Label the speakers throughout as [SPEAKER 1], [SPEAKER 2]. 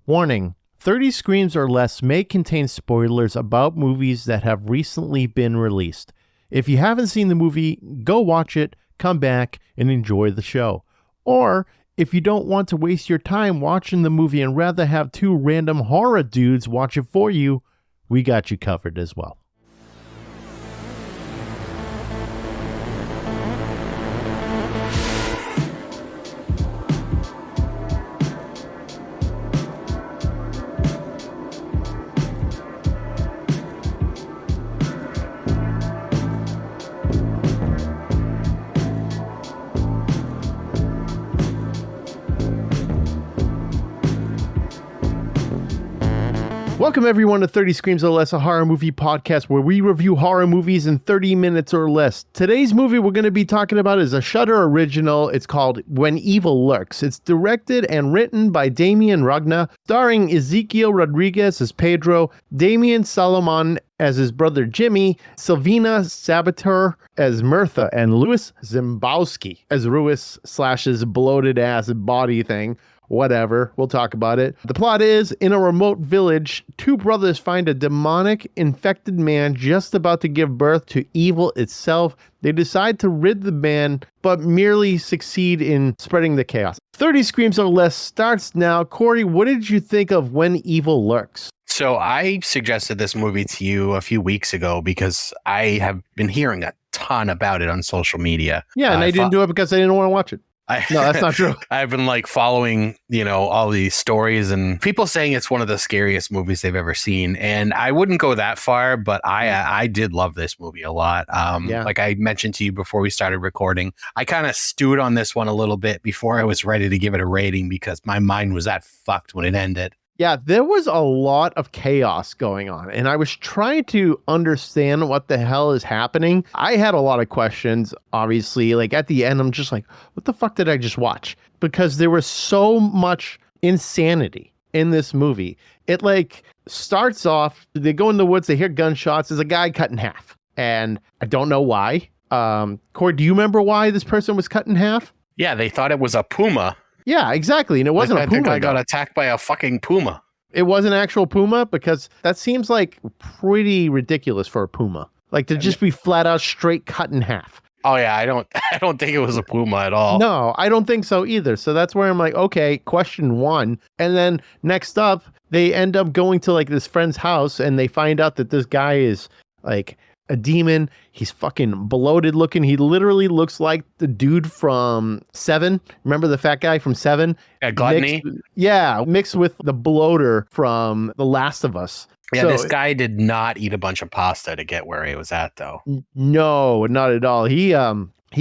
[SPEAKER 1] Warning, 30 Screams or Less may contain spoilers about movies that have recently been released. If you haven't seen the movie, go watch it, come back, and enjoy the show. Or, if you don't want to waste your time watching the movie and rather have two random horror dudes watch it for you, we got you covered as well. Welcome everyone to 30 Screams or Less, a horror movie podcast where we review horror movies in 30 minutes or less. Today's movie we're going to be talking about is a Shudder original. It's called When Evil Lurks. It's directed and written by Demián Rugna, starring Ezequiel Rodriguez as Pedro, Damian Solomon as his brother Jimmy, Sylvina Sabater as Mirtha, and Louis Zimbowski as Ruiz / his bloated ass body thing. Whatever, we'll talk about it. The plot is, in a remote village, two brothers find a demonic, infected man just about to give birth to evil itself. They decide to rid the man, but merely succeed in spreading the chaos. 30 Screams or Less starts now. Corey, what did you think of When Evil Lurks?
[SPEAKER 2] So I suggested this movie to you a few weeks ago because I have been hearing a ton about it on social media.
[SPEAKER 1] Yeah, and I didn't do it because I didn't want to watch it. No, that's not true.
[SPEAKER 2] I've been following, all these stories and people saying it's one of the scariest movies they've ever seen. And I wouldn't go that far, but I did love this movie a lot. Like I mentioned to you before we started recording, I kind of stewed on this one a little bit before I was ready to give it a rating because my mind was that fucked when it ended.
[SPEAKER 1] Yeah, there was a lot of chaos going on, and I was trying to understand what the hell is happening. I had a lot of questions, obviously. At the end, I'm just like, what the fuck did I just watch? Because there was so much insanity in this movie. It starts off, they go in the woods, they hear gunshots, there's a guy cut in half, and I don't know why. Corey, do you remember why this person was cut in half?
[SPEAKER 2] Yeah, they thought it was a puma.
[SPEAKER 1] Yeah, exactly. And it wasn't a puma.
[SPEAKER 2] I got attacked by a fucking puma.
[SPEAKER 1] It was an actual puma, because that seems pretty ridiculous for a puma. To just be flat out straight cut in half.
[SPEAKER 2] Oh yeah, I don't think it was a puma at all.
[SPEAKER 1] No, I don't think so either. So that's where I'm like, okay, question one. And then next up, they end up going to this friend's house and they find out that this guy is a demon. He's fucking bloated looking. He literally looks like the dude from Seven. Remember the fat guy from Seven?
[SPEAKER 2] Gluttony?
[SPEAKER 1] Mixed with the bloater from The Last of Us.
[SPEAKER 2] Yeah, so, this guy did not eat a bunch of pasta to get where he was at, though.
[SPEAKER 1] No, not at all. He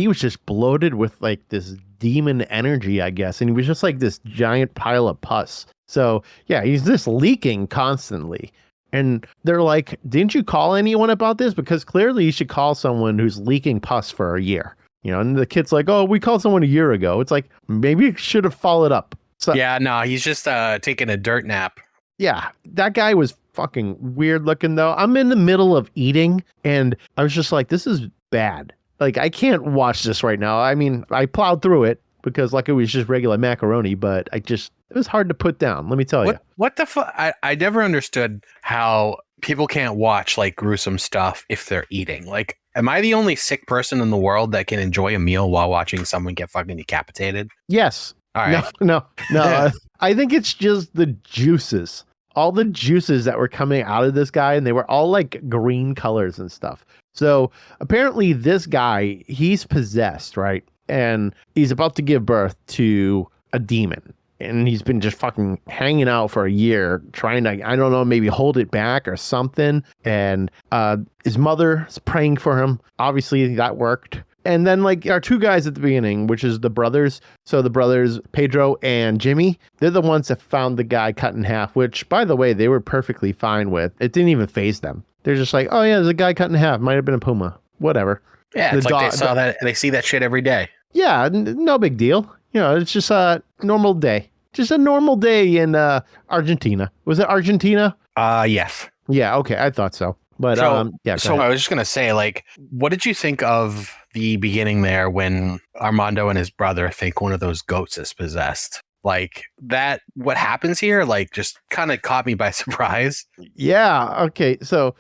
[SPEAKER 1] was just bloated with this demon energy, I guess. And he was just this giant pile of pus. So yeah, he's just leaking constantly. And they're like, didn't you call anyone about this? Because clearly you should call someone who's leaking pus for a year. And the kid's like, oh, we called someone a year ago. It's like, maybe you should have followed up. So,
[SPEAKER 2] yeah, no, he's just taking a dirt nap.
[SPEAKER 1] Yeah, that guy was fucking weird looking, though. I'm in the middle of eating, and I was just like, this is bad. I can't watch this right now. I mean, I plowed through it because it was just regular macaroni, but it was hard to put down, let me tell you.
[SPEAKER 2] What the fuck? I never understood how people can't watch gruesome stuff if they're eating. Am I the only sick person in the world that can enjoy a meal while watching someone get fucking decapitated?
[SPEAKER 1] Yes.
[SPEAKER 2] All right.
[SPEAKER 1] No. I think it's just the juices. All the juices that were coming out of this guy, and they were all green colors and stuff. So apparently this guy, he's possessed, right? And he's about to give birth to a demon. And he's been just fucking hanging out for a year, trying to, I don't know, maybe hold it back or something. And his mother is praying for him. Obviously, that worked. And then our two guys at the beginning, which is the brothers. So the brothers, Pedro and Jimmy, they're the ones that found the guy cut in half, which, by the way, they were perfectly fine with. It didn't even faze them. They're just like, oh yeah, there's a guy cut in half. Might have been a puma. Whatever.
[SPEAKER 2] Yeah, it's they see that shit every day.
[SPEAKER 1] Yeah, no big deal. It's just a normal day. Just a normal day in Argentina. Was it Argentina?
[SPEAKER 2] Yes.
[SPEAKER 1] Yeah, okay, I thought so. But yeah.
[SPEAKER 2] So I was just gonna say, what did you think of the beginning there when Armando and his brother think one of those goats is possessed? Like that, what happens here, like just kind of caught me by surprise.
[SPEAKER 1] Yeah. Okay. So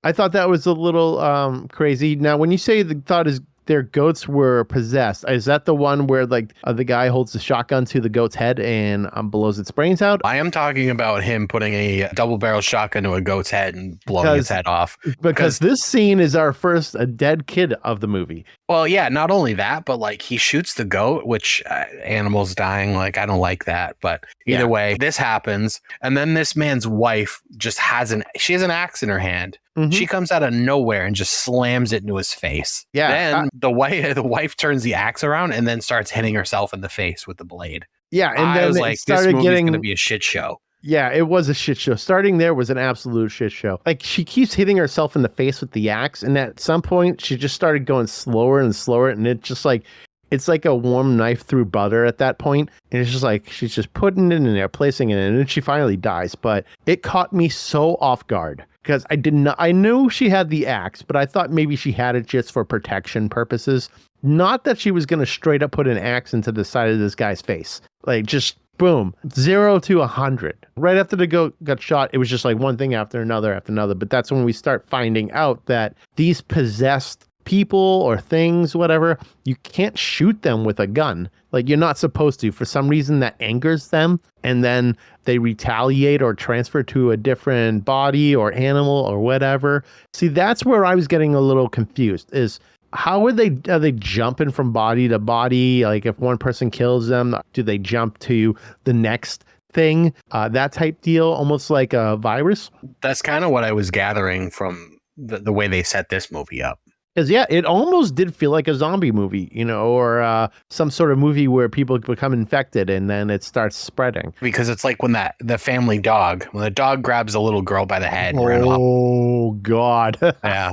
[SPEAKER 1] I thought that was a little crazy. Now, when you say the thought is their goats were possessed, is that the one where like the guy holds the shotgun to the goat's head and blows its brains out?
[SPEAKER 2] I am talking about him putting a double barrel shotgun to a goat's head and blowing its head off.
[SPEAKER 1] Because this scene is our first dead kid of the movie.
[SPEAKER 2] Well, yeah, not only that, but like he shoots the goat, which animals dying, like I don't like that. But either way, this happens. And then this man's wife just has an axe in her hand. Mm-hmm. She comes out of nowhere and just slams it into his face. Yeah. Then the wife turns the axe around and then starts hitting herself in the face with the blade.
[SPEAKER 1] Yeah. And then
[SPEAKER 2] I was like, this movie's going to be a shit show.
[SPEAKER 1] Yeah, it was a shit show. Starting there was an absolute shit show. Like, she keeps hitting herself in the face with the axe, and at some point, she just started going slower and slower, and it's just like, it's like a warm knife through butter at that point, and it's just like, she's just putting it in there, placing it in, and then she finally dies. But it caught me so off guard, because I knew she had the axe, but I thought maybe she had it just for protection purposes. Not that she was going to straight up put an axe into the side of this guy's face. Like, just boom, 0 to 100. Right after the goat got shot, it was just like one thing after another. But that's when we start finding out that these possessed people or things, whatever, you can't shoot them with a gun. Like, you're not supposed to. For some reason, that angers them, and then they retaliate or transfer to a different body or animal or whatever. See, that's where I was getting a little confused, is how are they jumping from body to body? Like, if one person kills them, do they jump to the next thing? That type deal, almost like a virus.
[SPEAKER 2] That's kind of what I was gathering from the way they set this movie up.
[SPEAKER 1] Because, yeah, it almost did feel like a zombie movie, or some sort of movie where people become infected and then it starts spreading.
[SPEAKER 2] Because it's like when the family dog, when the dog grabs a little girl by the head and ran off.
[SPEAKER 1] Oh, God.
[SPEAKER 2] Yeah.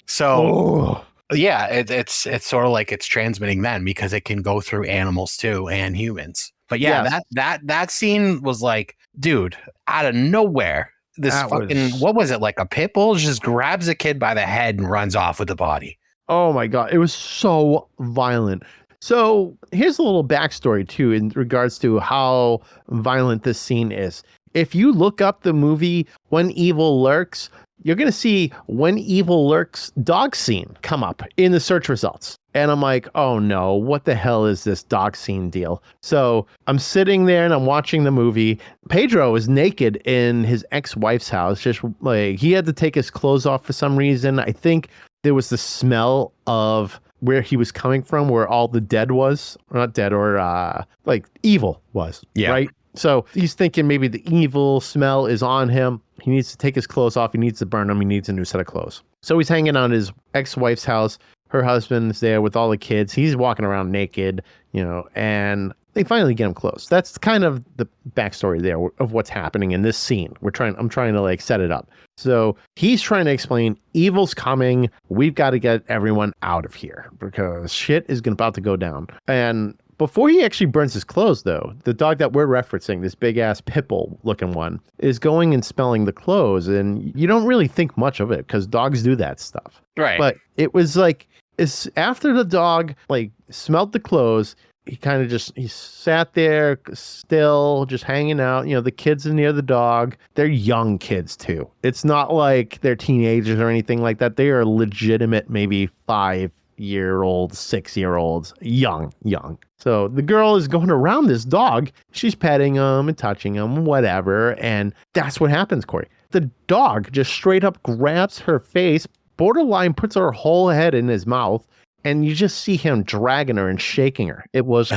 [SPEAKER 2] So, yeah, it's sort of like it's transmitting then, because it can go through animals too and humans. But yeah, yes. that scene was like, dude, out of nowhere. What was it, like a pit bull just grabs a kid by the head and runs off with the body.
[SPEAKER 1] Oh my God. It was so violent. So here's a little backstory too, in regards to how violent this scene is. If you look up the movie When Evil Lurks, you're going to see When Evil Lurks dog scene come up in the search results. And I'm like, oh no, what the hell is this dog scene deal? So I'm sitting there and I'm watching the movie. Pedro is naked in his ex-wife's house. Just like, he had to take his clothes off for some reason. I think there was the smell of where he was coming from, where all the dead was, or not dead, or like evil was, right? So he's thinking maybe the evil smell is on him. He needs to take his clothes off. He needs to burn them. He needs a new set of clothes. So he's hanging on his ex-wife's house. Her husband's there with all the kids. He's walking around naked, and they finally get him close. That's kind of the backstory there of what's happening in this scene. I'm trying to like set it up. So he's trying to explain evil's coming. We've got to get everyone out of here because shit is about to go down. And before he actually burns his clothes, though, the dog that we're referencing, this big ass pit bull looking one, is going and smelling the clothes. And you don't really think much of it because dogs do that stuff.
[SPEAKER 2] Right.
[SPEAKER 1] But it was like, it's after the dog like smelled the clothes, he sat there still, just hanging out. The kids are near the dog. They're young kids too. It's not like they're teenagers or anything like that. They are legitimate, maybe 5-year-olds, 6-year-olds, young. So the girl is going around this dog. She's petting him and touching him, whatever. And that's what happens, Corey. The dog just straight up grabs her face, borderline puts her whole head in his mouth, and you just see him dragging her and shaking her. It was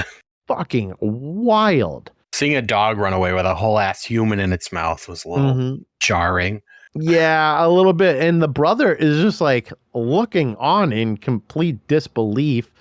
[SPEAKER 1] fucking wild.
[SPEAKER 2] Seeing a dog run away with a whole ass human in its mouth was a little jarring.
[SPEAKER 1] Yeah, a little bit. And the brother is just like looking on in complete disbelief.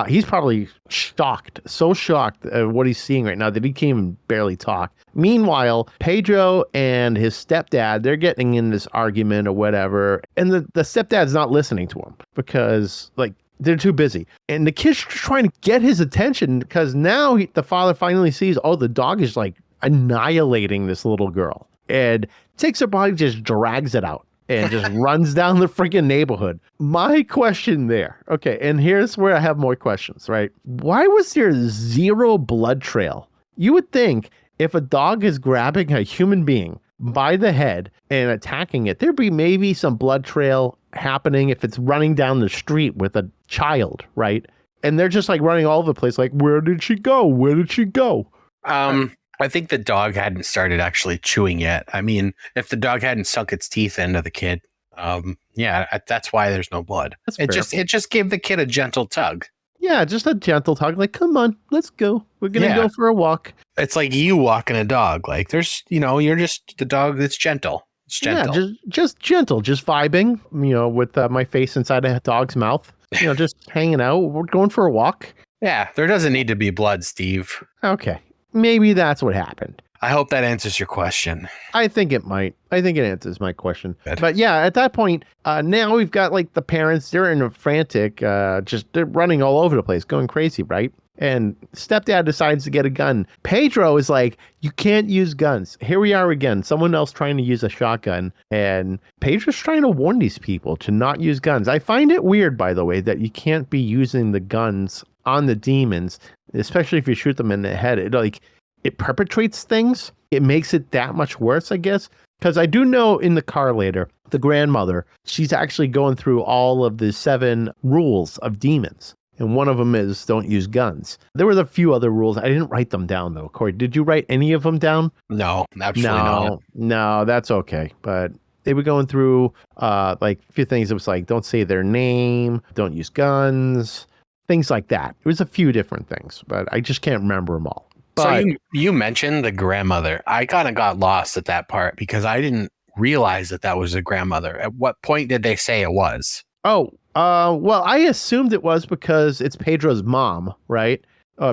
[SPEAKER 1] He's probably so shocked at what he's seeing right now that he can't even barely talk. Meanwhile, Pedro and his stepdad, they're getting in this argument or whatever. And the stepdad's not listening to him because they're too busy. And the kid's trying to get his attention because now the father finally sees, the dog is like annihilating this little girl. And takes her body, just drags it out and just runs down the freaking neighborhood. My question there. Okay, and here's where I have more questions, right? Why was there zero blood trail You would think if a dog is grabbing a human being by the head and attacking it, there'd be maybe some blood trail happening if it's running down the street with a child, right? And they're just like running all over the place, like, where did she go? Where did she go?
[SPEAKER 2] I think the dog hadn't started actually chewing yet. I mean, if the dog hadn't sunk its teeth into the kid, that's why there's no blood. It just gave the kid a gentle tug.
[SPEAKER 1] Yeah, just a gentle tug. Like, come on, let's go. We're gonna go for a walk.
[SPEAKER 2] It's like you walking a dog. Like, there's, you're just the dog that's gentle. It's gentle.
[SPEAKER 1] Yeah, just gentle, just vibing. With my face inside a dog's mouth. Just hanging out. We're going for a walk.
[SPEAKER 2] Yeah, there doesn't need to be blood, Steve.
[SPEAKER 1] Okay. Maybe that's what happened.
[SPEAKER 2] I hope that answers your question.
[SPEAKER 1] I think it might. I think it answers my question.
[SPEAKER 2] Good.
[SPEAKER 1] But yeah, at that point, now we've got like the parents. They're in a frantic, they're running all over the place, going crazy, right? And stepdad decides to get a gun. Pedro is like, you can't use guns. Here we are again. Someone else trying to use a shotgun. And Pedro's trying to warn these people to not use guns. I find it weird, by the way, that you can't be using the guns on the demons, especially if you shoot them in the head. It perpetrates things. It makes it that much worse, I guess. Because I do know in the car later, the grandmother, she's actually going through all of the 7 rules of demons. And one of them is don't use guns. There were a few other rules. I didn't write them down, though. Corey, did you write any of them down?
[SPEAKER 2] No, absolutely not.
[SPEAKER 1] No, that's okay. But they were going through a few things. It was like, don't say their name, don't use guns, things like that. It was a few different things, but I just can't remember them all. But,
[SPEAKER 2] so you mentioned the grandmother. I kind of got lost at that part because I didn't realize that was a grandmother. At what point did they say it was?
[SPEAKER 1] Oh, well, I assumed it was because it's Pedro's mom, right?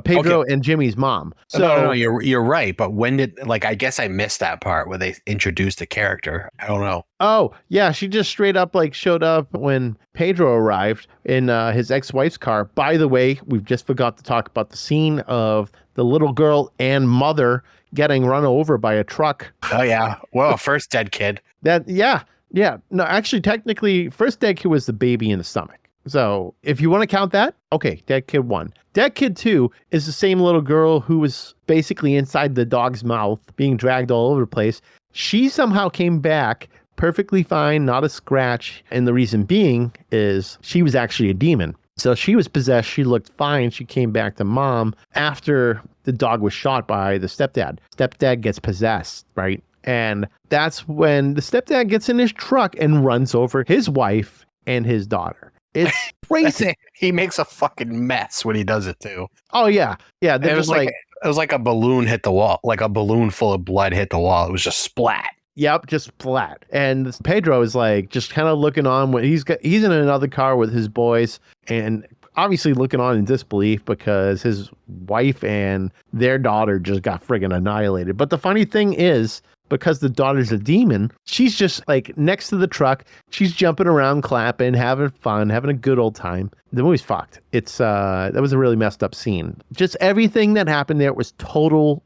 [SPEAKER 1] Pedro and Jimmy's mom. So
[SPEAKER 2] no, you're right. But when did, I guess I missed that part where they introduced the character. I don't know.
[SPEAKER 1] Oh, yeah. She just straight up showed up when Pedro arrived in his ex-wife's car. By the way, we've just forgot to talk about the scene of the little girl and mother getting run over by a truck.
[SPEAKER 2] Oh, yeah. Well, first dead kid.
[SPEAKER 1] Yeah. No, actually, technically, first dead kid was the baby in the stomach. So if you want to count that, okay, dead kid 1. Dead kid 2 is the same little girl who was basically inside the dog's mouth, being dragged all over the place. She somehow came back perfectly fine, not a scratch. And the reason being is she was actually a demon. So she was possessed. She looked fine. She came back to mom after the dog was shot by the stepdad. Stepdad gets possessed, right? And that's when the stepdad gets in his truck and runs over his wife and his daughter. It's crazy.
[SPEAKER 2] He makes a fucking mess when he does it too.
[SPEAKER 1] Oh yeah. It
[SPEAKER 2] was like a balloon hit the wall, like a balloon full of blood hit the wall. It was just splat.
[SPEAKER 1] Yep, just splat. And Pedro is just kind of looking on when he's in another car with his boys and obviously looking on in disbelief because his wife and their daughter just got friggin' annihilated. But the funny thing is, because the daughter's a demon, she's just next to the truck. She's jumping around, clapping, having fun, having a good old time. The movie's fucked. It's that was a really messed up scene. Just everything that happened there was total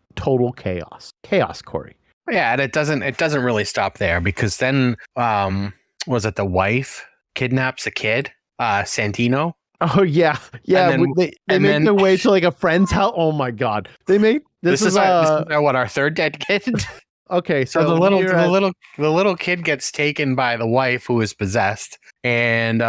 [SPEAKER 1] chaos. Chaos, Corey.
[SPEAKER 2] Yeah, and it doesn't really stop there because then was it the wife kidnaps a kid, Santino?
[SPEAKER 1] Oh yeah. They make their way to a friend's house. Oh my god, they make this is
[SPEAKER 2] our third dead kid.
[SPEAKER 1] Okay,
[SPEAKER 2] so the little kid gets taken by the wife who is possessed, and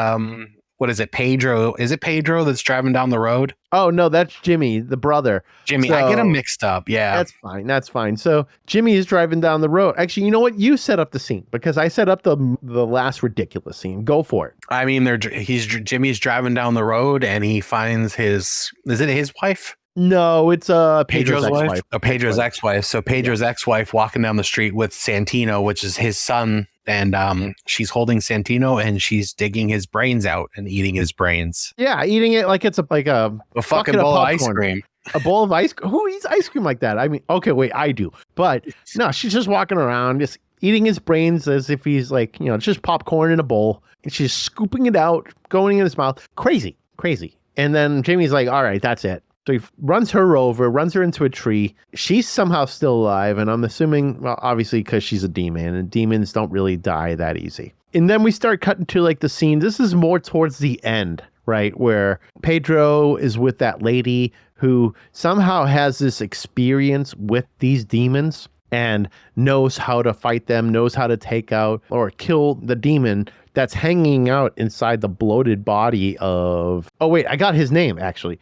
[SPEAKER 2] what is it, Pedro? Is it Pedro that's driving down the road?
[SPEAKER 1] Oh no, that's Jimmy, the brother.
[SPEAKER 2] Jimmy, I get him mixed up. Yeah,
[SPEAKER 1] that's fine. So Jimmy is driving down the road. Actually, you know what? You set up the scene because I set up the last ridiculous scene. Go for it.
[SPEAKER 2] I mean, Jimmy's driving down the road and he finds is it his wife?
[SPEAKER 1] No, it's Pedro's ex-wife.
[SPEAKER 2] Pedro's ex-wife. So Pedro's ex-wife walking down the street with Santino, which is his son, and she's holding Santino and she's digging his brains out and eating his brains.
[SPEAKER 1] Yeah, eating it like it's a
[SPEAKER 2] fucking bowl of ice cream.
[SPEAKER 1] A bowl of ice cream? Who eats ice cream like that? I mean, okay, wait, I do. But no, she's just walking around, just eating his brains as if he's it's just popcorn in a bowl. And she's scooping it out, going in his mouth. Crazy. And then Jamie's like, all right, that's it. So he runs her over, runs her into a tree. She's somehow still alive. And I'm assuming, well, obviously because she's a demon and demons don't really die that easy. And then we start cutting to the scene. This is more towards the end, right? Where Pedro is with that lady who somehow has this experience with these demons and knows how to fight them, knows how to take out or kill the demon that's hanging out inside the bloated body of... Oh, wait, I got his name, actually.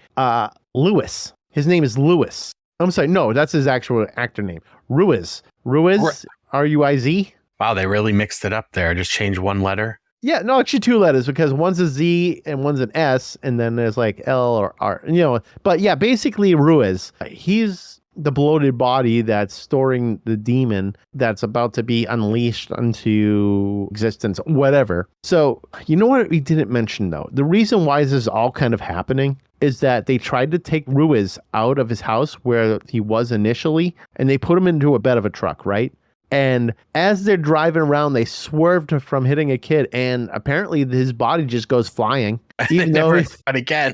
[SPEAKER 1] Lewis. His name is Lewis. I'm sorry. No, that's his actual actor name. Ruiz. Ruiz?
[SPEAKER 2] Wow, they really mixed it up there. Just changed one letter.
[SPEAKER 1] Yeah, no, actually 2 letters because one's a Z and one's an S, and then there's like L or R, But yeah, basically Ruiz. He's the bloated body that's storing the demon that's about to be unleashed into existence, whatever. So, you know what we didn't mention though? The reason why this is all kind of happening is that they tried to take Ruiz out of his house where he was initially, and they put him into a bed of a truck, right? And as they're driving around, they swerved from hitting a kid, and apparently his body just goes flying.
[SPEAKER 2] Even though again.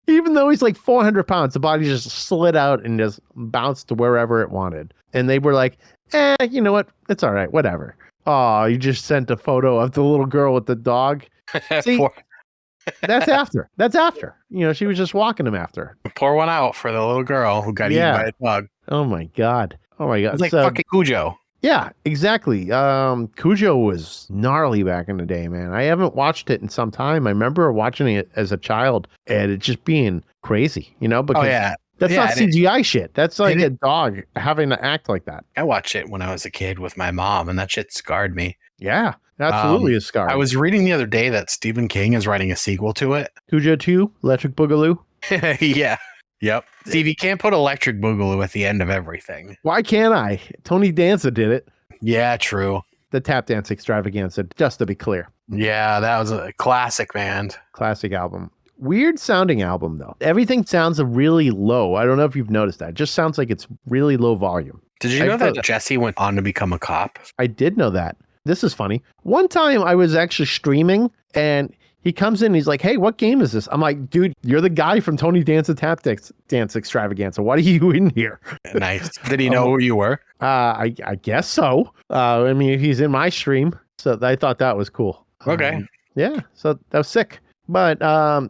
[SPEAKER 1] Even though he's like 400 pounds, the body just slid out and just bounced to wherever it wanted. And they were like, you know what? It's all right. Whatever. Oh, you just sent a photo of the little girl with the dog. See, that's after. She was just walking him after.
[SPEAKER 2] Pour one out for the little girl who got eaten by a dog.
[SPEAKER 1] Oh, my God.
[SPEAKER 2] It's like fucking Cujo.
[SPEAKER 1] Yeah, exactly. Cujo was gnarly back in the day, man. I haven't watched it in some time. I remember watching it as a child and it just being crazy, because that's not CGI shit. That's like a dog having to act like that.
[SPEAKER 2] I watched it when I was a kid with my mom, and that shit scarred me.
[SPEAKER 1] Yeah, absolutely is scarred.
[SPEAKER 2] I was reading the other day that Stephen King is writing a sequel to it.
[SPEAKER 1] Cujo 2, Electric Boogaloo.
[SPEAKER 2] Yeah. Yep. Steve, you can't put Electric Boogaloo at the end of everything.
[SPEAKER 1] Why can't I? Tony Danza did it.
[SPEAKER 2] Yeah, true.
[SPEAKER 1] The Tap Dance Extravaganza, just to be clear.
[SPEAKER 2] Yeah, that was a classic band.
[SPEAKER 1] Classic album. Weird sounding album, though. Everything sounds really low. I don't know if you've noticed that. It just sounds like it's really low volume.
[SPEAKER 2] Did you know that Jesse went on to become a cop?
[SPEAKER 1] I did know that. This is funny. One time I was actually streaming and he comes in and he's like, hey, what game is this? I'm like, dude, you're the guy from Tony Danza Tap Dance Extravaganza. What are you in here?
[SPEAKER 2] Nice. Did he know who you were?
[SPEAKER 1] I guess so. I mean, he's in my stream. So I thought that was cool.
[SPEAKER 2] Okay.
[SPEAKER 1] Yeah. So that was sick. But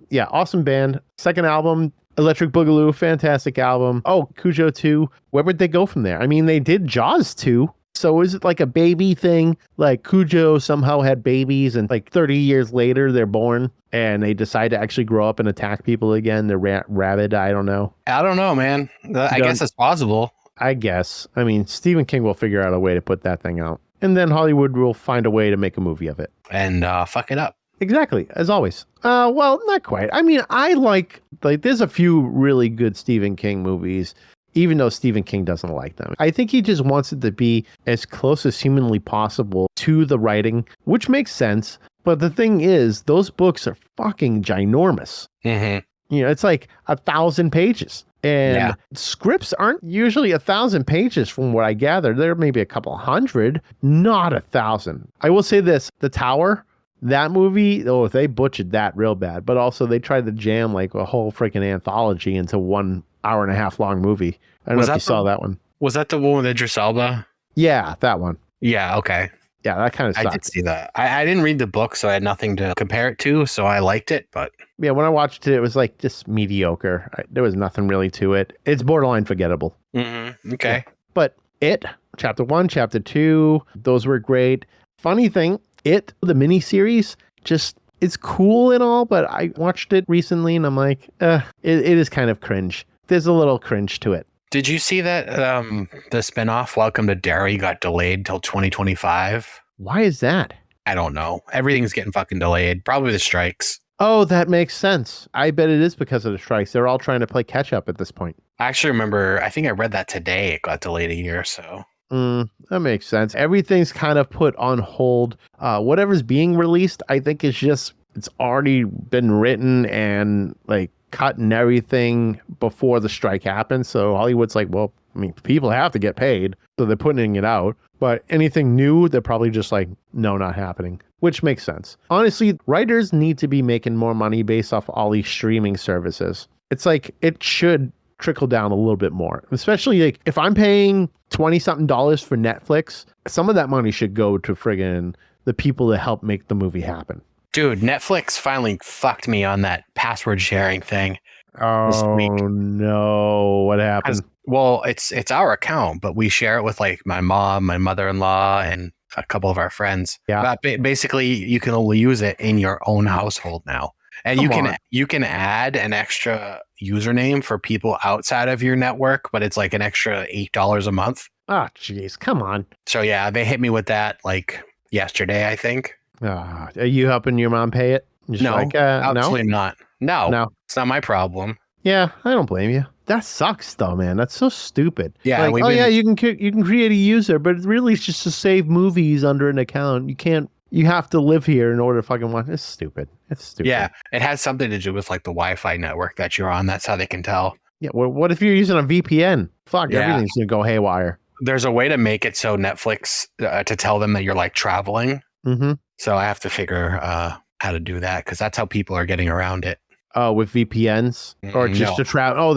[SPEAKER 1] yeah, awesome band. Second album, Electric Boogaloo, fantastic album. Oh, Cujo 2. Where would they go from there? I mean, they did Jaws 2. So is it like a baby thing? Like Cujo somehow had babies and like 30 years later they're born and they decide to actually grow up and attack people again. They're rabid. I don't know.
[SPEAKER 2] I don't know, man. I guess it's possible.
[SPEAKER 1] I guess. I mean, Stephen King will figure out a way to put that thing out. And then Hollywood will find a way to make a movie of it.
[SPEAKER 2] And fuck it up.
[SPEAKER 1] Exactly. As always. Well, not quite. I mean, I like there's a few really good Stephen King movies, even though Stephen King doesn't like them. I think he just wants it to be as close as humanly possible to the writing, which makes sense. But the thing is, those books are fucking ginormous.
[SPEAKER 2] Mm-hmm.
[SPEAKER 1] It's like 1,000 pages. And scripts aren't usually 1,000 pages from what I gather. They're maybe a couple hundred, not 1,000. I will say this, The Tower, that movie, they butchered that real bad. But also they tried to jam like a whole freaking anthology into 1 hour and a half long movie. I don't know if you saw that one.
[SPEAKER 2] Was that the one with Idris Elba?
[SPEAKER 1] Yeah, that one.
[SPEAKER 2] Yeah, okay.
[SPEAKER 1] Yeah, that kind of sucked.
[SPEAKER 2] I did see that. I didn't read the book, so I had nothing to compare it to, so I liked it, but...
[SPEAKER 1] Yeah, when I watched it, it was like just mediocre. There was nothing really to it. It's borderline forgettable.
[SPEAKER 2] Mm-hmm. Okay.
[SPEAKER 1] Yeah. But It, Chapter 1, Chapter 2, those were great. Funny thing, It, the miniseries, just... It's cool and all, but I watched it recently and I'm like, it is kind of cringe. There's a little cringe to it.
[SPEAKER 2] Did you see that the spinoff Welcome to Derry got delayed till 2025?
[SPEAKER 1] Why is that?
[SPEAKER 2] I don't know. Everything's getting fucking delayed. Probably the strikes.
[SPEAKER 1] Oh, that makes sense. I bet it is because of the strikes. They're all trying to play catch up at this point.
[SPEAKER 2] I actually remember, I think I read that today. It got delayed a year or so.
[SPEAKER 1] That makes sense. Everything's kind of put on hold. Whatever's being released, I think it's already been written and like cut and everything before the strike happened. So Hollywood's like, well, I mean, people have to get paid. So they're putting it out. But anything new, they're probably just like, no, not happening, which makes sense. Honestly, writers need to be making more money based off all these streaming services. It's like it should trickle down a little bit more, especially like if I'm paying $20-something for Netflix, some of that money should go to friggin' the people that help make the movie happen.
[SPEAKER 2] Dude, Netflix finally fucked me on that password sharing thing.
[SPEAKER 1] Oh no, what happened?
[SPEAKER 2] Well, it's our account, but we share it with like my mom, my mother-in-law, and a couple of our friends.
[SPEAKER 1] Yeah.
[SPEAKER 2] But basically, you can only use it in your own household now, and you can add an extra username for people outside of your network, but it's like an extra $8 a month.
[SPEAKER 1] Oh, jeez, come on.
[SPEAKER 2] So yeah, they hit me with that like yesterday, I think.
[SPEAKER 1] Are you helping your mom pay it?
[SPEAKER 2] No, absolutely not. No, it's not my problem.
[SPEAKER 1] Yeah, I don't blame you. That sucks though, man. That's so stupid.
[SPEAKER 2] Yeah,
[SPEAKER 1] like, yeah, you can create a user, but really it's just to save movies under an account. You have to live here in order to fucking watch. It's stupid.
[SPEAKER 2] Yeah, it has something to do with like the Wi-Fi network that you're on. That's how they can tell.
[SPEAKER 1] Yeah, well, what if you're using a VPN? Fuck, everything's gonna go haywire.
[SPEAKER 2] There's a way to make it so Netflix to tell them that you're like traveling.
[SPEAKER 1] Mm-hmm.
[SPEAKER 2] So I have to figure how to do that because that's how people are getting around it.
[SPEAKER 1] Oh, with VPNs or just the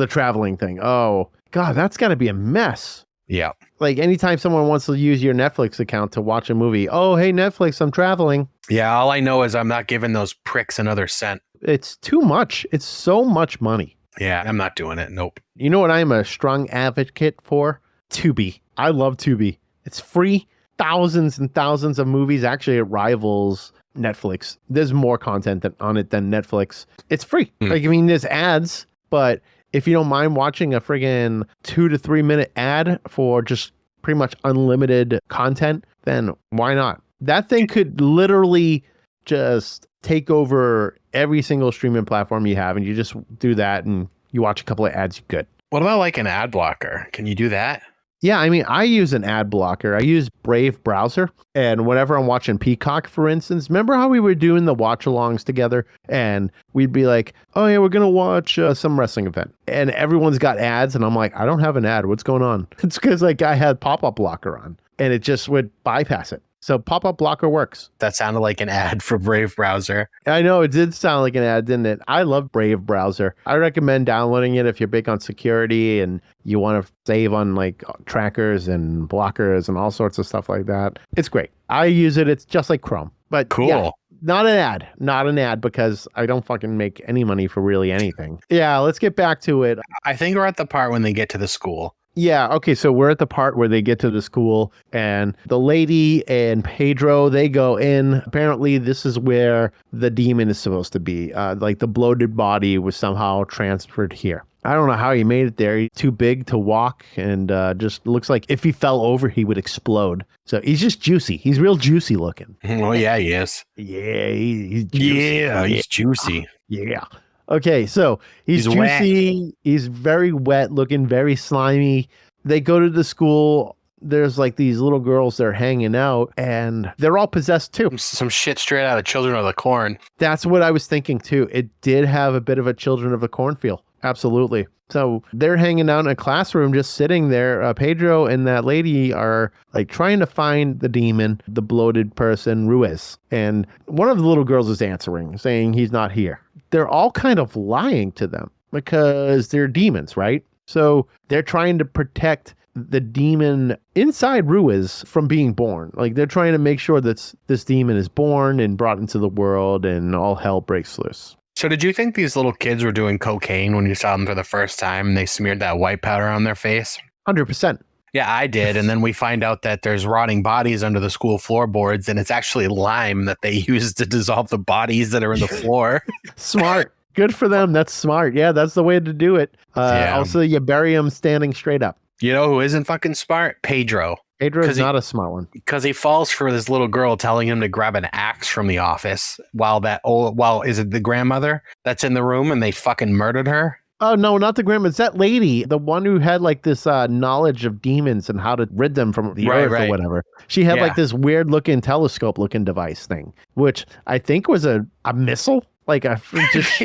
[SPEAKER 1] traveling thing. Oh, God, that's got to be a mess.
[SPEAKER 2] Yeah.
[SPEAKER 1] Like anytime someone wants to use your Netflix account to watch a movie. Oh, hey, Netflix, I'm traveling.
[SPEAKER 2] Yeah. All I know is I'm not giving those pricks another cent.
[SPEAKER 1] It's too much. It's so much money.
[SPEAKER 2] Yeah, I'm not doing it. Nope.
[SPEAKER 1] You know what I'm a strong advocate for? Tubi. I love Tubi. It's free. Thousands and thousands of movies. Actually, it rivals Netflix. There's more content on it than Netflix. It's free. Like, I mean, there's ads, but if you don't mind watching a friggin' 2 to 3 minute ad for just pretty much unlimited content, then why not? That thing could literally just take over every single streaming platform you have, and you just do that and you watch a couple of ads, you're good.
[SPEAKER 2] What about like an ad blocker? Can you do that?
[SPEAKER 1] Yeah, I mean, I use an ad blocker. I use Brave browser. And whenever I'm watching Peacock, for instance, remember how we were doing the watch-alongs together? And we'd be like, oh, yeah, we're going to watch some wrestling event. And everyone's got ads. And I'm like, I don't have an ad. What's going on? It's because like I had pop-up blocker on. And it just would bypass it. So pop-up blocker works.
[SPEAKER 2] That sounded like an ad for Brave browser.
[SPEAKER 1] I know it did sound like an ad, didn't it? I love Brave browser. I recommend downloading it if you're big on security and you want to save on like trackers and blockers and all sorts of stuff like that. It's great. I use it. It's just like Chrome. But
[SPEAKER 2] cool.
[SPEAKER 1] Yeah, not an ad because I don't fucking make any money for really anything. Yeah, let's get back to it.
[SPEAKER 2] I think we're at the part when they get to the school.
[SPEAKER 1] Yeah, okay, so we're at the part where they get to the school and the lady and Pedro, they go in. Apparently, this is where the demon is supposed to be. Like the bloated body was somehow transferred here. I don't know how he made it there. He's too big to walk and just looks like if he fell over, he would explode. So he's just juicy. He's real juicy looking.
[SPEAKER 2] Oh, yeah, he is.
[SPEAKER 1] Yeah, he's juicy.
[SPEAKER 2] Yeah, he's juicy.
[SPEAKER 1] Yeah. Okay, so he's juicy. Wet. He's very wet, looking very slimy. They go to the school. There's like these little girls that are hanging out, and they're all possessed too.
[SPEAKER 2] Some shit straight out of Children of the Corn.
[SPEAKER 1] That's what I was thinking too. It did have a bit of a Children of the Corn feel. Absolutely. So they're hanging out in a classroom, just sitting there. Pedro and that lady are like trying to find the demon, the bloated person, Ruiz. And one of the little girls is answering, saying he's not here. They're all kind of lying to them because they're demons, right? So they're trying to protect the demon inside Ruiz from being born. Like they're trying to make sure that this demon is born and brought into the world and all hell breaks loose.
[SPEAKER 2] So did you think these little kids were doing cocaine when you saw them for the first time and they smeared that white powder on their face?
[SPEAKER 1] 100%.
[SPEAKER 2] Yeah, I did. And then we find out that there's rotting bodies under the school floorboards, and it's actually lime that they use to dissolve the bodies that are in the floor.
[SPEAKER 1] Smart. Good for them. That's smart. Yeah, that's the way to do it. Also, you bury them standing straight up.
[SPEAKER 2] You know who isn't fucking smart? Pedro.
[SPEAKER 1] Pedro's not a smart one.
[SPEAKER 2] Because he falls for this little girl telling him to grab an axe from the office while is it the grandmother that's in the room and they fucking murdered her?
[SPEAKER 1] Oh, no, not the grandma. It's that lady, the one who had like this knowledge of demons and how to rid them from the earth or whatever. She had like this weird looking telescope looking device thing, which I think was a missile. Like a just...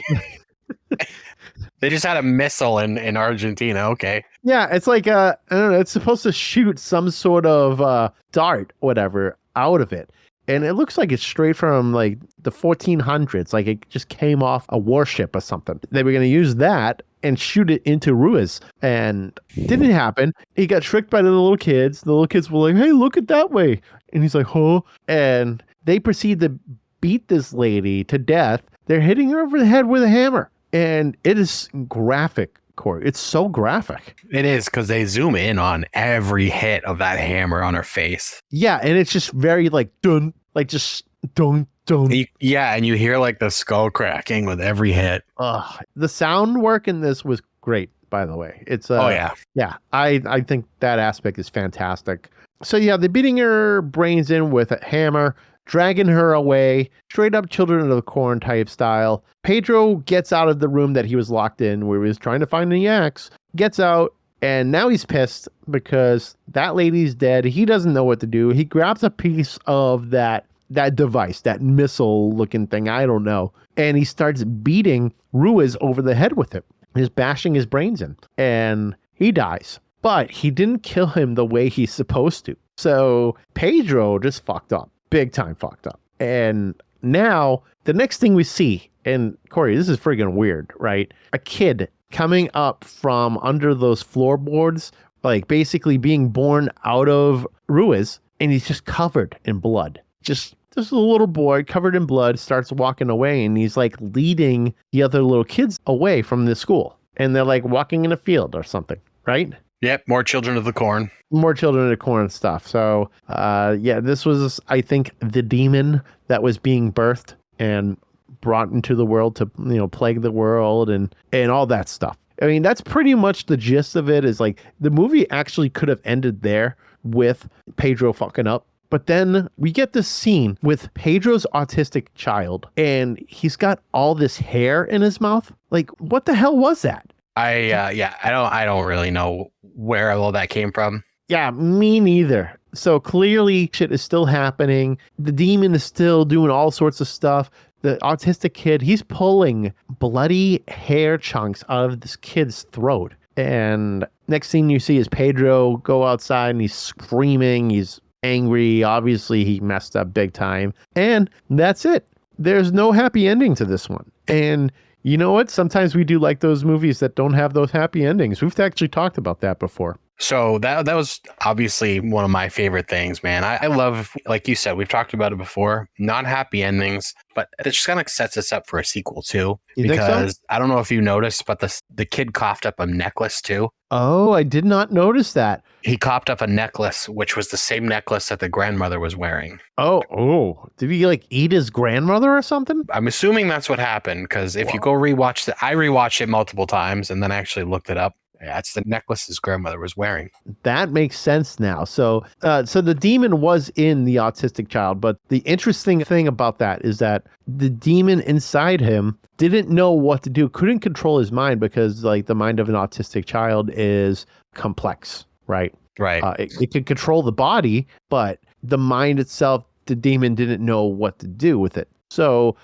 [SPEAKER 2] They just had a missile in Argentina. Okay.
[SPEAKER 1] Yeah, it's like I don't know. It's supposed to shoot some sort of dart, whatever, out of it, and it looks like it's straight from like the 1400s. Like it just came off a warship or something. They were going to use that and shoot it into Ruiz, and it didn't happen. He got tricked by the little kids. The little kids were like, "Hey, look it that way," and he's like, "Huh?" And they proceed to beat this lady to death. They're hitting her over the head with a hammer. And it is graphic, Corey. It's so graphic.
[SPEAKER 2] It is, because they zoom in on every hit of that hammer on her face.
[SPEAKER 1] Yeah, and it's just very like dun, like just dun, dun.
[SPEAKER 2] And you hear like the skull cracking with every hit.
[SPEAKER 1] The sound work in this was great, by the way. It's yeah, I think that aspect is fantastic. So yeah, they're beating her brains in with a hammer, dragging her away, straight up Children of the Corn type style. Pedro gets out of the room that he was locked in, where he was trying to find the axe, gets out, and now he's pissed because that lady's dead. He doesn't know what to do. He grabs a piece of that device, that missile-looking thing, I don't know, and he starts beating Ruiz over the head with it. He's bashing his brains in, and he dies. But he didn't kill him the way he's supposed to. So Pedro just fucked up. Big time fucked up. And now the next thing we see, and Corey, this is friggin' weird, right? A kid coming up from under those floorboards, like basically being born out of Ruiz, and he's just covered in blood. Just a little boy covered in blood starts walking away, and he's like leading the other little kids away from the school. And they're like walking in a field or something, right?
[SPEAKER 2] Yep, more Children of the Corn.
[SPEAKER 1] More Children of the Corn stuff. So, yeah, this was, I think, the demon that was being birthed and brought into the world to, plague the world and all that stuff. I mean, that's pretty much the gist of it. Is like the movie actually could have ended there with Pedro fucking up. But then we get this scene with Pedro's autistic child, and he's got all this hair in his mouth. Like, what the hell was that?
[SPEAKER 2] I don't really know where all that came from.
[SPEAKER 1] Yeah, me neither. So clearly shit is still happening. The demon is still doing all sorts of stuff. The autistic kid, he's pulling bloody hair chunks out of this kid's throat. And next thing you see is Pedro go outside and he's screaming. He's angry. Obviously, he messed up big time. And that's it. There's no happy ending to this one. And you know what? Sometimes we do like those movies that don't have those happy endings. We've actually talked about that before.
[SPEAKER 2] So that was obviously one of my favorite things, man. I love, like you said, we've talked about it before, non-happy endings, but it just kind of sets us up for a sequel too.
[SPEAKER 1] You think so?
[SPEAKER 2] I don't know if you noticed, but the kid coughed up a necklace too.
[SPEAKER 1] Oh, I did not notice that.
[SPEAKER 2] He coughed up a necklace, which was the same necklace that the grandmother was wearing.
[SPEAKER 1] Oh. Did he like eat his grandmother or something?
[SPEAKER 2] I'm assuming that's what happened, because if you go rewatch it, I rewatched it multiple times and then actually looked it up. That's the necklace his grandmother was wearing.
[SPEAKER 1] That makes sense now. So the demon was in the autistic child, but the interesting thing about that is that the demon inside him didn't know what to do, couldn't control his mind, because like the mind of an autistic child is complex, right?
[SPEAKER 2] Right.
[SPEAKER 1] It can control the body, but the mind itself, the demon didn't know what to do with it. So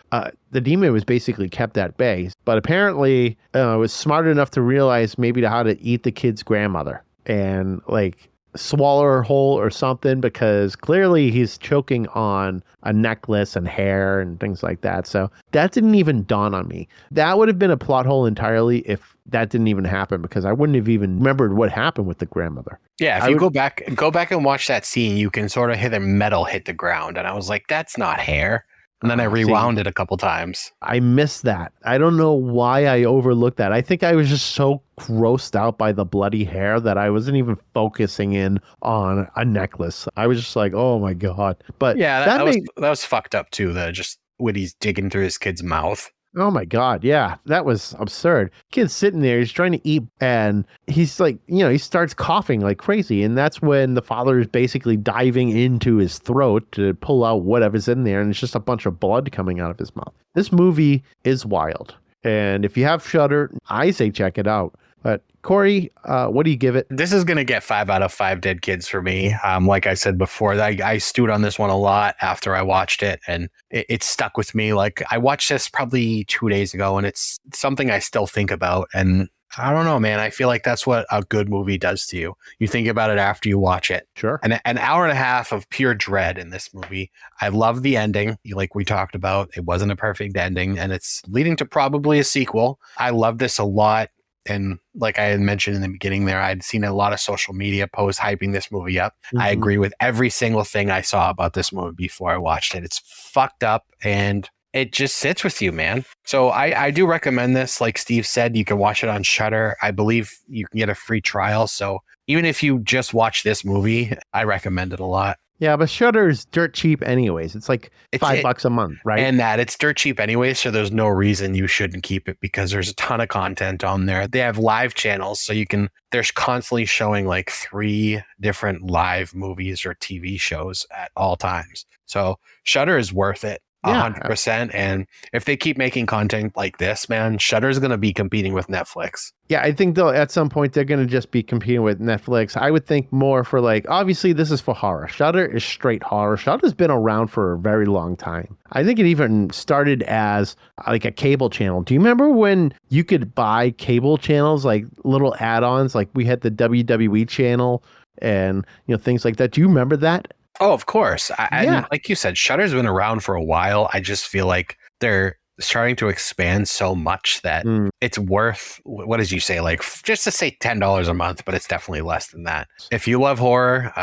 [SPEAKER 1] the demon was basically kept at bay, but apparently was smart enough to realize maybe how to eat the kid's grandmother and like swallow her whole or something, because clearly he's choking on a necklace and hair and things like that. So that didn't even dawn on me. That would have been a plot hole entirely if that didn't even happen, because I wouldn't have even remembered what happened with the grandmother.
[SPEAKER 2] Yeah, if you go back and watch that scene, you can sort of hear the metal hit the ground, and I was like, that's not hair. And then I rewound it a couple times.
[SPEAKER 1] I missed that. I don't know why I overlooked that. I think I was just so grossed out by the bloody hair that I wasn't even focusing in on a necklace. I was just like, oh my God. But
[SPEAKER 2] yeah, that was fucked up too. Just when he's digging through his kid's mouth.
[SPEAKER 1] Oh my God. Yeah, that was absurd. Kid's sitting there, he's trying to eat, and he's like, he starts coughing like crazy. And that's when the father is basically diving into his throat to pull out whatever's in there. And it's just a bunch of blood coming out of his mouth. This movie is wild. And if you have Shudder, I say check it out. But Corey, what do you give it?
[SPEAKER 2] This is going to get 5 out of 5 dead kids for me. Like I said before, I stewed on this one a lot after I watched it, and it stuck with me. Like I watched this probably 2 days ago, and it's something I still think about. And I don't know, man. I feel like that's what a good movie does to you. You think about it after you watch it.
[SPEAKER 1] Sure.
[SPEAKER 2] And an hour and a half of pure dread in this movie. I love the ending. Like we talked about, it wasn't a perfect ending, and it's leading to probably a sequel. I love this a lot. And like I had mentioned in the beginning there, I'd seen a lot of social media posts hyping this movie up. I agree with every single thing I saw about this movie before I watched it. It's fucked up and it just sits with you, man. So I do recommend this. Like Steve said, you can watch it on Shudder. I believe you can get a free trial. So even if you just watch this movie, I recommend it a lot.
[SPEAKER 1] Yeah, but Shudder is dirt cheap anyways. It's like $5 a month, right?
[SPEAKER 2] And it's dirt cheap anyway, so there's no reason you shouldn't keep it because there's a ton of content on there. They have live channels, so they're constantly showing like 3 different live movies or TV shows at all times. So Shudder is worth it. 100%. And if they keep making content like this, man, Shudder is going to be competing with Netflix.
[SPEAKER 1] Yeah, I think though at some point they're going to just be competing with Netflix. I would think more for like, obviously this is for horror. Shudder is straight horror. Shudder's been around for a very long time. I think it even started as like a cable channel. Do you remember when you could buy cable channels, like little add-ons? Like we had the WWE channel and things like that. Do you remember that?
[SPEAKER 2] Oh, of course. And like you said, Shudder's been around for a while. I just feel like they're starting to expand so much that it's worth, what did you say? Like just to say $10 a month, but it's definitely less than that. If you love horror,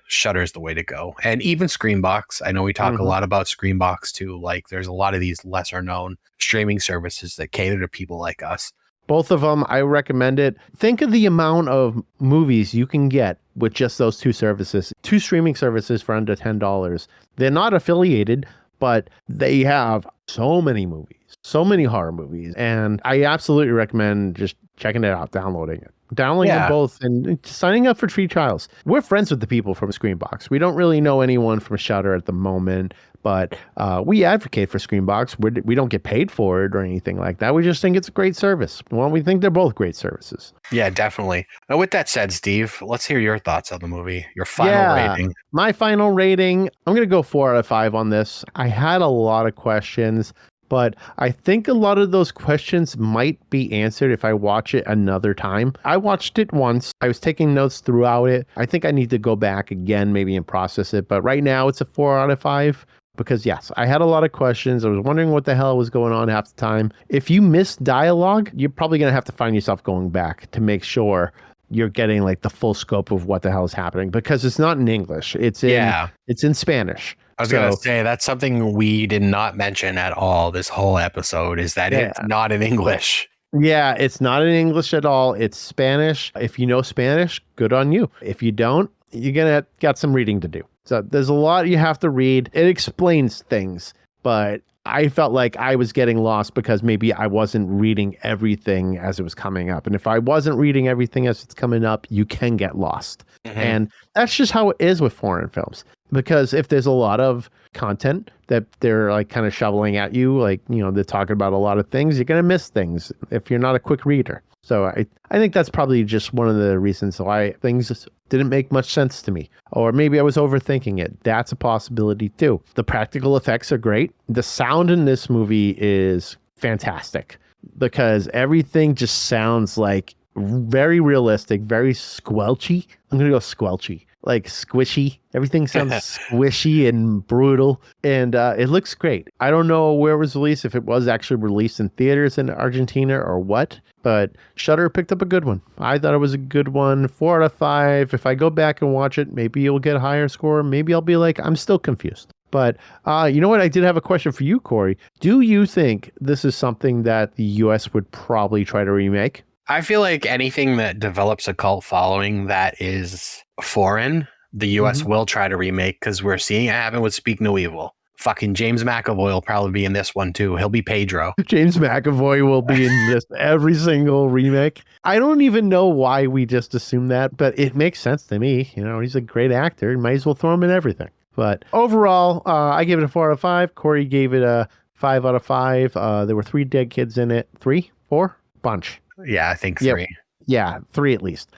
[SPEAKER 2] Shudder's the way to go. And even Screambox. I know we talk a lot about Screambox too. Like there's a lot of these lesser known streaming services that cater to people like us.
[SPEAKER 1] Both of them, I recommend it. Think of the amount of movies you can get with just those 2 services, 2 streaming services for under $10. They're not affiliated, but they have so many movies, so many horror movies. And I absolutely recommend just checking it out, downloading them both and signing up for free trials. We're friends with the people from Screambox. We don't really know anyone from Shudder at the moment, but we advocate for Screambox. We don't get paid for it or anything like that. We just think it's a great service. Well, we think they're both great services.
[SPEAKER 2] Yeah, definitely. And with that said, Steve, let's hear your thoughts on the movie. Your final rating.
[SPEAKER 1] My final rating, I'm going to go 4 out of 5 on this. I had a lot of questions, but I think a lot of those questions might be answered if I watch it another time. I watched it once. I was taking notes throughout it. I think I need to go back again maybe and process it. But right now it's a 4 out of 5 because, yes, I had a lot of questions. I was wondering what the hell was going on half the time. If you miss dialogue, you're probably going to have to find yourself going back to make sure you're getting like the full scope of what the hell is happening because it's not in English. It's in Spanish.
[SPEAKER 2] I was going to say that's something we did not mention at all this whole episode is that it's not in English.
[SPEAKER 1] Yeah, it's not in English at all. It's Spanish. If you know Spanish, good on you. If you don't, you're going to got some reading to do. So there's a lot you have to read. It explains things, but I felt like I was getting lost because maybe I wasn't reading everything as it was coming up. And if I wasn't reading everything as it's coming up, you can get lost. And that's just how it is with foreign films. Because if there's a lot of content that they're like kind of shoveling at you, like, they're talking about a lot of things, you're going to miss things if you're not a quick reader. So I think that's probably just one of the reasons why things just didn't make much sense to me. Or maybe I was overthinking it. That's a possibility too. The practical effects are great. The sound in this movie is fantastic because everything just sounds like very realistic, very squelchy. I'm going to go squelchy, like squishy. Everything sounds squishy and brutal, and it looks great. I don't know where it was released, if it was actually released in theaters in Argentina or what, but Shudder picked up a good one. I thought it was a good one. 4 out of 5. If I go back and watch it, maybe you'll get a higher score. Maybe I'll be like, I'm still confused. But you know what? I did have a question for you, Corey. Do you think this is something that the U.S. would probably try to remake?
[SPEAKER 2] I feel like anything that develops a cult following that is foreign, the U.S. will try to remake because we're seeing it happen with Speak No Evil. Fucking James McAvoy will probably be in this one too. He'll be Pedro.
[SPEAKER 1] James McAvoy will be in this every single remake. I don't even know why we just assume that, but it makes sense to me. He's a great actor. Might as well throw him in everything. But overall, I gave it a 4 out of 5. Corey gave it a 5 out of 5. There were 3 dead kids in it. 3? 4? Bunch.
[SPEAKER 2] Yeah, I think 3.
[SPEAKER 1] Yeah, 3 at least.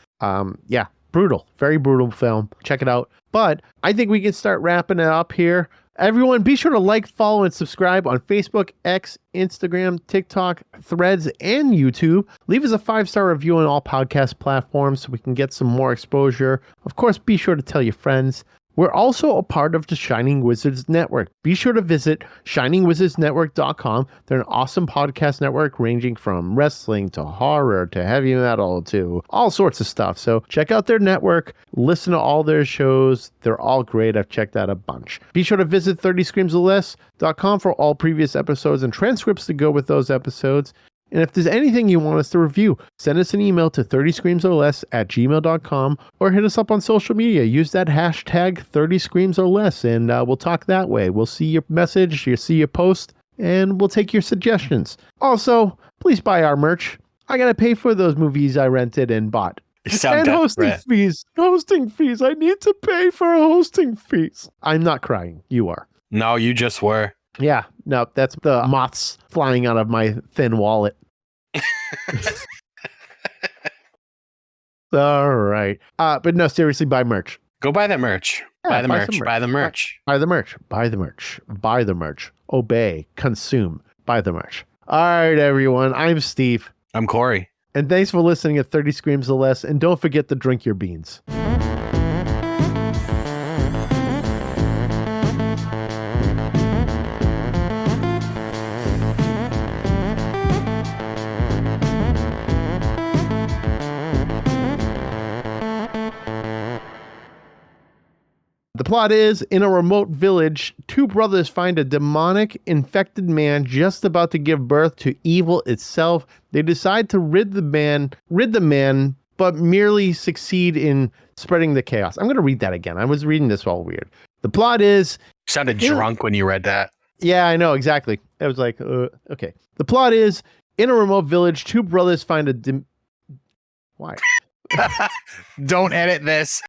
[SPEAKER 1] Brutal. Very brutal film. Check it out. But I think we can start wrapping it up here. Everyone, be sure to like, follow, and subscribe on Facebook, X, Instagram, TikTok, Threads, and YouTube. Leave us a 5-star review on all podcast platforms so we can get some more exposure. Of course, be sure to tell your friends. We're also a part of the Shining Wizards Network. Be sure to visit shiningwizardsnetwork.com. They're an awesome podcast network ranging from wrestling to horror to heavy metal to all sorts of stuff. So check out their network, listen to all their shows. They're all great. I've checked out a bunch. Be sure to visit 30screamsorless.com for all previous episodes and transcripts to go with those episodes. And if there's anything you want us to review, send us an email to 30screamsorless@gmail.com or hit us up on social media. Use that hashtag 30screamsorless and we'll talk that way. We'll see your message, you'll see your post, and we'll take your suggestions. Also, please buy our merch. I got to pay for those movies I rented and bought.
[SPEAKER 2] And
[SPEAKER 1] hosting fees. Hosting fees. I need to pay for hosting fees. I'm not crying. You are.
[SPEAKER 2] No, you just were.
[SPEAKER 1] Yeah, no, that's the moths flying out of my thin wallet. All right. But no, seriously, buy merch.
[SPEAKER 2] Go buy that merch.
[SPEAKER 1] Yeah,
[SPEAKER 2] buy the merch. Buy the merch.
[SPEAKER 1] Buy the merch. Buy the merch. Buy the merch. Obey. Consume. Buy the merch. All right, everyone. I'm Steve.
[SPEAKER 2] I'm Corey.
[SPEAKER 1] And thanks for listening at 30 Screams or Less. And don't forget to drink your beans. The plot is, in a remote village, two brothers find a demonic, infected man just about to give birth to evil itself. They decide to rid the man, but merely succeed in spreading the chaos. I'm going to read that again. I was reading this all weird. The plot is...
[SPEAKER 2] You sounded drunk when you read that.
[SPEAKER 1] Yeah, I know, exactly. I was like, okay. The plot is, in a remote village, two brothers find a... Why?
[SPEAKER 2] Don't edit this.